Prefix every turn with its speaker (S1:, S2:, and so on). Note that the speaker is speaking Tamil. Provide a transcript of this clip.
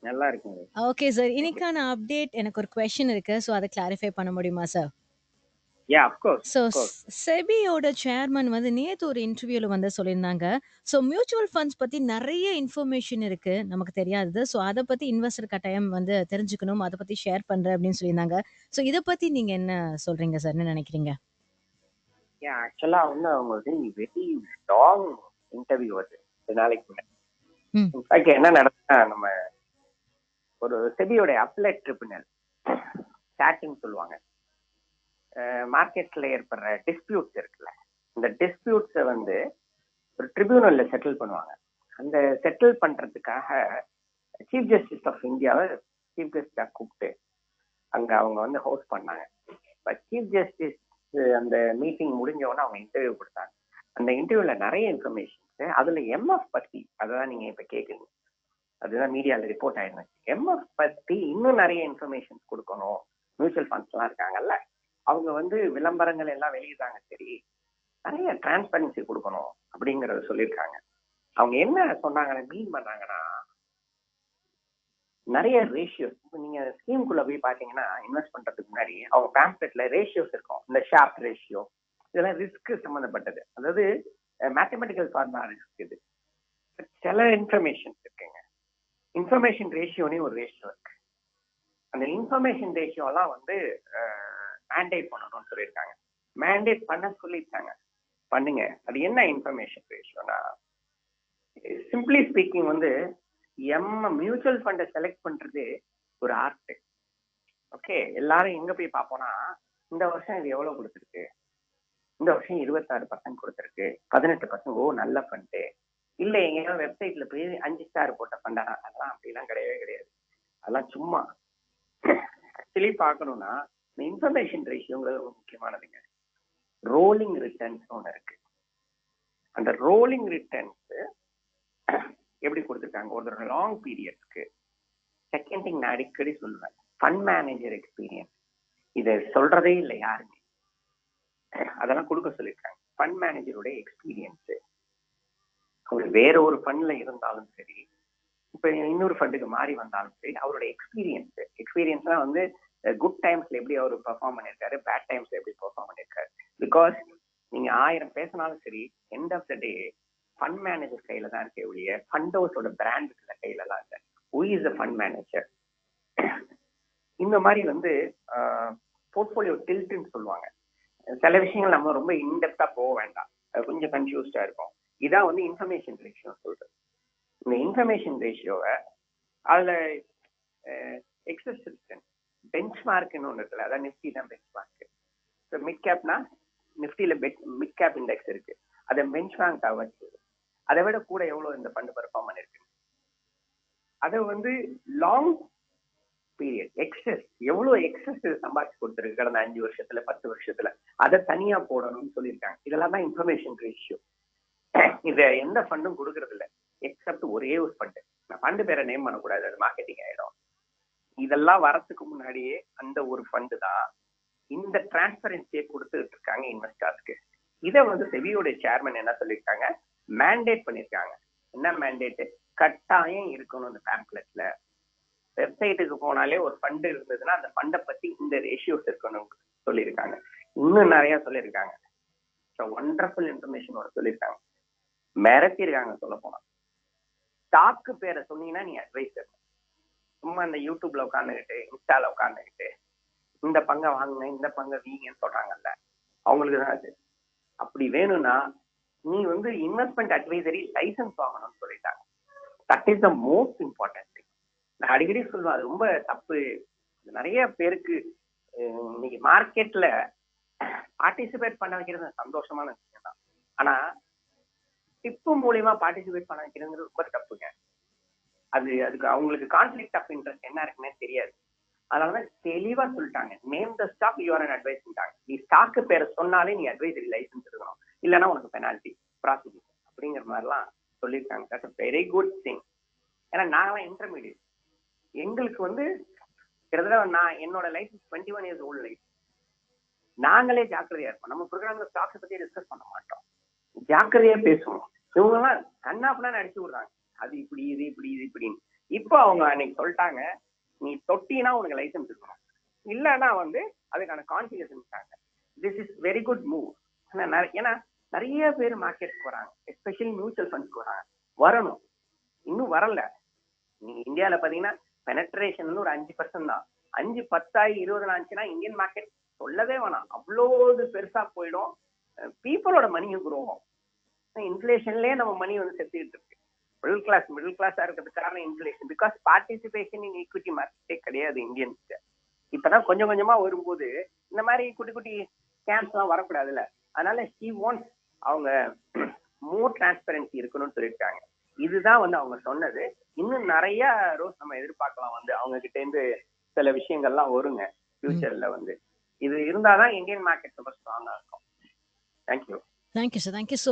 S1: நல்லா இருக்குங்க.
S2: Okay sir. இன்னைக்கான அப்டேட் எனக்கு ஒரு கொஸ்டின் இருக்கு. ஸோ அத கிளாரிஃபை பண்ண முடியுமா sir?
S1: Yeah of course,
S2: so
S1: of course.
S2: செபியோட சேர்மன் வந்து நேத்து ஒரு இன்டர்வியூல வந்து சொல்லியிருந்தாங்க. ஸோ மியூச்சுவல் ஃபண்ட்ஸ் பத்தி நெறைய இன்ஃபர்மேஷன் இருக்கு. நமக்கு தெரியாதது. ஸோ அத பத்தி இன்வெஸ்டர் கட்டாயம் வந்து தெரிஞ்சுக்கணும். அத பத்தி ஷேர் பண்றேன் அப்படின்னு சொல்லியிருந்தாங்க. ஸோ இத பத்தி நீங்க என்ன சொல்றீங்க சார்? என்ன நெனைக்கிறீங்க?
S1: யா ஆக்சுவலா வந்து அவங்க வந்து வெரி லாங் இன்டர்வியூ அது. 2 நாளைக்கு முன்னாடி.
S2: ம்.
S1: இன்ஃபேக்ட் என்ன நடந்ததுன்னா, நம்ம ஒரு செபியோட அப்பலேட் ட்ரிபியூனல் சாட்ன்னு சொல்லுவாங்க. மார்க்கெட்ல ஏற்படுற டிஸ்பியூட்ஸ் இருக்குல்ல, இந்த டிஸ்பியூட்ஸ வந்து ஒரு ட்ரிபியூனல்ல செட்டில் பண்ணுவாங்க. அந்த செட்டில் பண்றதுக்காக சீஃப் ஜஸ்டிஸ் ஆஃப் இந்தியாவை சீஃப் கெஸ்டா கூப்பிட்டு அங்க அவங்க வந்து ஹோஸ்ட் பண்ணாங்க. சீஃப் ஜஸ்டிஸ் அந்த மீட்டிங் முடிஞ்ச உடனே அவங்க இன்டர்வியூ கொடுத்தாங்க. அந்த இன்டர்வியூல நிறைய இன்ஃபர்மேஷன்ஸ், அதுல எம்எஃப் பத்தி, அதான் நீங்க இப்ப கேக்குறீங்க, அதுதான் மீடியால ரிப்போர்ட் ஆயிருந்துச்சு. எம்எஃப் பத்தி இன்னும் நிறைய இன்ஃபர்மேஷன்ஸ் கொடுக்கணும். மியூச்சுவல் ஃபண்ட்ஸ் எல்லாம் இருக்காங்கல்ல, அவங்க வந்து விளம்பரங்கள் எல்லாம் வெளியிடுறாங்க, சரி, நிறைய டிரான்ஸ்பரன்சி கொடுக்கணும் அப்படிங்கறத சொல்லியிருக்காங்க. அவங்க என்ன சொன்னாங்கன்னா, மீன் பண்ணாங்கன்னா, நிறைய ரேஷியோஸ். நீங்க ஸ்கீமுக்குள்ள போய் பாத்தீங்கன்னா, இன்வெஸ்ட் பண்றதுக்கு முன்னாடி அவங்க பேம்ப்ளெட்ல ரேஷியோஸ் இருக்கும். இந்த ஷார்ப் ரேஷியோ, இதெல்லாம் ரிஸ்க் சம்பந்தப்பட்டது. அதாவது மேத்தமெட்டிக்கல் ஃபார்முலா ரிஸ்க் இது. சில இன்ஃபர்மேஷன் இருக்குங்க. இன்ஃபர்மேஷன் ரேஷியோனே ஒரு ரேஷியோ இருக்கு. அந்த இன்ஃபர்மேஷன் ரேஷியோ எல்லாம் வந்து மேண்டேட் பண்ணணும்னு சொல்லியிருக்காங்க. மேண்டேட் பண்ண சொல்லியிருக்காங்க, பண்ணுங்க. அது என்ன இன்ஃபர்மேஷன் ரேஷியோனா, சிம்பிளி ஸ்பீக்கிங் வந்து மியூச்சுவல் ஃபண்டை செலக்ட் பண்றது ஒரு ஆர்ட். ஓகே, எல்லாரும் எங்க போய் பார்ப்போம்னா, இந்த வருஷம் இது எவ்வளவு கொடுத்துருக்கு, இந்த வருஷம் 26% கொடுத்துருக்கு, 18%, ஓ நல்ல ஃபண்டு. இல்ல எங்கேயாவது வெப்சைட்ல போய் 5 ஸ்டார் போட்ட ஃபண்டா? அதெல்லாம் அப்படிலாம் கிடையவே கிடையாது. அதெல்லாம் சும்மா. ஆக்சுவலி பார்க்கணும்னா, இந்த இன்ஃபர்மேஷன் ரேஷியோங்கிறது ரொம்ப முக்கியமானதுங்க. ரோலிங் ரிட்டர்ன்ஸ் ஒன்று இருக்கு. அந்த ரோலிங் ரிட்டர்ன்ஸ் எப்படி கொடுத்துருக்காங்க ஒரு லாங் பீரியட்ஸ்க்கு. செகண்ட் திங், நான் அடிக்கடி சொல்லுவேன், ஃபண்ட் மேனேஜர் எக்ஸ்பீரியன்ஸ். இதை சொல்றதே இல்லை யாருமே, அதெல்லாம் கொடுக்க சொல்லியிருக்காங்க. ஃபண்ட் மேனேஜருடைய எக்ஸ்பீரியன்ஸ், அவர் வேற ஒரு ஃபண்ட்ல இருந்தாலும் சரி, இப்ப இன்னொரு ஃபண்டுக்கு மாறி வந்தாலும் சரி, அவருடைய எக்ஸ்பீரியன்ஸ்னா வந்து குட் டைம்ஸ்ல எப்படி அவர் பெர்ஃபார்ம் பண்ணியிருக்காரு, பேட் டைம்ஸ்ல எப்படி பெர்ஃபார்ம் பண்ணியிருக்காரு. பிகாஸ் நீங்க 1000 பேசினாலும் சரி, end of the day fund manager கையில தான் இருக்க ஒழிய ஃபண்ட் ஹவுஸோட பிராண்ட் கையில எல்லாம் இல்லை. Who is the fund manager? இந்த மாதிரி வந்து போர்ட்போலியோ டில்ட்னு சொல்லுவாங்க. சில விஷயங்கள் நம்ம ரொம்ப இன்டெப்தா போக வேண்டாம், கொஞ்சம் கன்ஃபியூஸ்டா இருக்கும். இதான் வந்து இன்ஃபர்மேஷன் ரேஷியோ சொல்றது. இந்த இன்ஃபர்மேஷன் ரேஷியோவை அதுல எக்ஸஸ் ரிட்டர்ன் பெஞ்ச் மார்க்னு ஒன்று இருக்குல்ல, அதான் நிஃப்டி தான் பெஞ்ச் மார்க். இப்போ மிட் கேப்னா நிஃப்டியில மிட் கேப் இண்டெக்ஸ் இருக்கு, அதை பெஞ்ச் மார்க் வச்சு அதை விட கூட எவ்வளவு இந்த ஃபண்ட் பெர்ஃபார்ம் பண்ணிருக்கு, அதை வந்து லாங் பீரியட் எக்ஸஸ், எவ்வளவு எக்ஸஸ் சம்பாதிச்சு கொடுத்துருக்கு கடந்த 5 வருஷத்துல 10 வருஷத்துல, அதை தனியா போடணும்னு சொல்லியிருக்காங்க. இதெல்லாம் தான் இன்ஃபர்மேஷன் ரேஷியோ. இதை எந்த ஃபண்டும் கொடுக்கறது இல்லை, எக்ஸப்ட் ஒரே ஒரு ஃபண்டு. நான் ஃபண்டு பேரை நேம் பண்ணக்கூடாது, அது மார்க்கெட்டிங் ஆயிடும். இதெல்லாம் வரத்துக்கு முன்னாடியே அந்த ஒரு ஃபண்டு தான் இந்த டிரான்ஸ்பரன்சியை கொடுத்துட்டு இருக்காங்க இன்வெஸ்டர்ஸ்க்கு. இதை வந்து செபியோட சேர்மன் என்ன சொல்லியிருக்காங்க, மேண்டேட் பண்ணிருக்காங்க. என்ன மேண்டேட்? கட்டாயம் இருக்கணும் இந்த பேம்ப்ளெட்ல. வெப்சைட்டுக்கு போனாலே ஒரு ஃபண்டு இருந்ததுன்னா அந்த ஃபண்டை பத்தி இந்த ரேஷியோஸ் இருக்கணும் சொல்லியிருக்காங்க. இன்னும் நிறைய சொல்லியிருக்காங்க. ஒண்டர்ஃபுல் இன்ஃபர்மேஷன் ஒரு சொல்லியிருக்காங்க, மிரட்டிருக்காங்க. சொல்ல போனா, ஸ்டாக்கு பேரை சொன்னீங்கன்னா நீ அட்வைசர். சும்மா இந்த யூடியூப்ல உட்காந்துக்கிட்டு, இன்ஸ்டால உட்காந்துக்கிட்டு இந்த பங்கை வாங்குங்க, இந்த பங்கை வீங்கன்னு சொல்றாங்கல்ல, அவங்களுக்கு தான் அது. அப்படி வேணும்னா நீ வந்து இன்வெஸ்ட்மெண்ட் அட்வைசரி லைசன்ஸ் வாங்கணும்னு சொல்லிட்டாங்க. That is the most important thing. நான் அடிக்கடி சொல்லுவேன், அது ரொம்ப தப்பு. நிறைய பேருக்கு இன்னைக்கு மார்க்கெட்ல பார்ட்டிசிபேட் பண்ண வைக்கிறது சந்தோஷமான விஷயம் தான். ஆனா டிப்பு மூலியமா பார்ட்டிசிபேட் பண்ண வைக்கிறது ரொம்ப தப்புங்க. அதுக்கு அவங்களுக்கு கான்ஃபிளிக்ட் ஆஃப் இன்ட்ரெஸ்ட் என்ன இருக்குன்னே தெரியாது. அதனாலதான் தெளிவா சொல்லிட்டாங்க, name the stock you are an advise பண்ணிட்டாங்க. நீ ஸ்டாக்கு பேரை சொன்னாலே நீ அட்வைசரி லைசன்ஸ் இருக்கணும், இல்லைன்னா உனக்கு பெனால்டி, ப்ராசிக்யூஷன் அப்படிங்கிற மாதிரிலாம் சொல்லியிருக்காங்க. That's a very good thing. ஏன்னா நாங்களாம் இன்டர்மீடியட், எங்களுக்கு வந்து கிட்டத்தட்ட நான் என்னோட லைசன்ஸ் 21 இயர்ஸ் ஓல்டு லைஃப். நாங்களே ஜாக்கிரதையா இருப்போம். நம்ம ப்ரோக்ராம்ல ஸ்டாக்ஸ் பத்தி டிஸ்கஸ் பண்ண மாட்டோம், ஜாக்கிரதையா பேசுவோம். இவங்க எல்லாம் கண்ணாப்புலாம் அடிச்சு விடுறாங்க, அது இப்படி இது இப்படி இது இப்படின்னு. இப்போ அவங்க அன்னைக்கு சொல்லிட்டாங்க, நீ தொட்டினா உனக்கு லைசன்ஸ் இருக்கணும், இல்லைன்னா வந்து அதுக்கான configuration. This is very good move. ஏன்னா நிறைய பேர் மார்க்கெட்டுக்கு வராங்க, எஸ்பெஷலி மியூச்சுவல் ஃபண்ட்ஸ்க்கு வராங்க, வரணும், இன்னும் வரல. நீங்க இந்தியாவில பாத்தீங்கன்னா பெனட்ரேஷன் வந்து ஒரு 5% தான். 5 10 20 ஆச்சுன்னா இந்தியன் மார்க்கெட் சொல்லவே வேணாம், அவ்வளோது பெருசா போயிடும். பீப்புளோட மணியும் குரோவும். இன்ஃபிளேஷன்லயே நம்ம மணி வந்து செத்துக்கிட்டு இருக்கு. மிடில் கிளாஸா இருக்கிறதுக்கு காரணம் inflation. Because participation in equity மார்க்கெட்டே கிடையாது இந்தியன்ஸ்க்கு. இப்பதான் கொஞ்சம் கொஞ்சமா வரும்போது இந்த மாதிரி குட்டி குட்டி ஸ்கேம்ஸ் எல்லாம் வரக்கூடாதுல்ல. அதனால ஷி வாண்ட்ஸ் அவங்க மோர் டிரான்ஸ்பரன்சி இருக்கணும்னு சொல்லியிருக்காங்க. இதுதான் வந்து அவங்க சொன்னது. இன்னும் நிறைய ரோஸ் நம்ம எதிர்பார்க்கலாம், வந்து அவங்க கிட்ட இருந்து சில விஷயங்கள்லாம் வருங்க ஃபியூச்சர்ல. வந்து இது இருந்தாதான் இந்தியன் மார்க்கெட் ரொம்ப ஸ்ட்ராங்கா இருக்கும். Thank you.
S2: Thank you sir. Thank you so